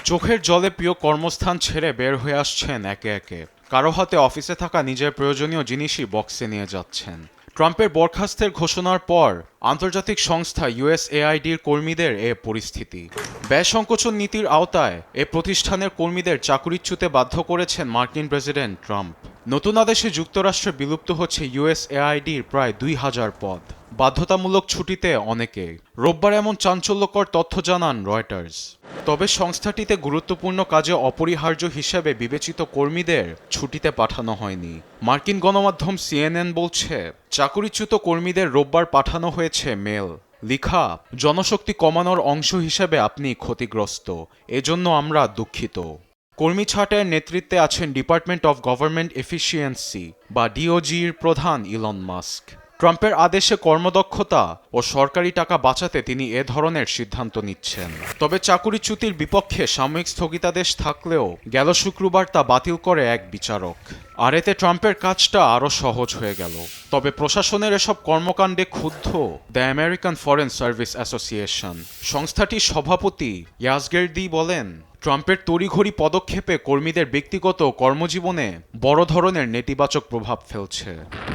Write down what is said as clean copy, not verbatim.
চোখের জলে প্রিয় কর্মস্থান ছেড়ে বের হয়ে আসছেন একে একে। কারো হাতে অফিসে থাকা নিজের প্রয়োজনীয় জিনিসই বক্সে নিয়ে যাচ্ছেন। ট্রাম্পের বরখাস্তের ঘোষণার পর আন্তর্জাতিক সংস্থা ইউএসএআইডির কর্মীদের এ পরিস্থিতি। ব্যয় সংকোচন নীতির আওতায় এ প্রতিষ্ঠানের কর্মীদের চাকরিচ্যুতে বাধ্য করেছেন মার্কিন প্রেসিডেন্ট ট্রাম্প। নতুন আদেশে যুক্তরাষ্ট্রে বিলুপ্ত হচ্ছে ইউএসএআইডির প্রায় ২,০০০ পদ। বাধ্যতামূলক ছুটিতে অনেকে। রোববার এমন চাঞ্চল্যকর তথ্য জানান রয়টার্স। তবে সংস্থাটিতে গুরুত্বপূর্ণ কাজে অপরিহার্য হিসেবে বিবেচিত কর্মীদের ছুটিতে পাঠানো হয়নি। মার্কিন গণমাধ্যম সিএনএন বলছে, চাকরিচ্যুত কর্মীদের রোববার পাঠানো হয়েছে মেল। লিখা, জনশক্তি কমানোর অংশ হিসেবে আপনি ক্ষতিগ্রস্ত, এজন্য আমরা দুঃখিত। কর্মী ছাঁটাইয়ের নেতৃত্বে আছেন ডিপার্টমেন্ট অফ গভর্নমেন্ট এফিসিয়েন্সি বা ডিওজির প্রধান ইলন মাস্ক। ট্রাম্পের আদেশে কর্মদক্ষতা ও সরকারি টাকা বাঁচাতে তিনি এ ধরনের সিদ্ধান্ত নিচ্ছেন। তবে চাকরিচ্যুতির বিপক্ষে সাময়িক স্থগিতাদেশ থাকলেও গেল শুক্রবার তা বাতিল করে এক বিচারক। আর এতে ট্রাম্পের কাজটা আরও সহজ হয়ে গেল। তবে প্রশাসনের এসব কর্মকাণ্ডে ক্ষুব্ধ the American foreign service association. সংস্থাটির সভাপতি ইয়াজগের্দি বলেন, ট্রাম্পের তড়িঘড়ি পদক্ষেপে কর্মীদের ব্যক্তিগত কর্মজীবনে বড় ধরনের নেতিবাচক প্রভাব ফেলছে।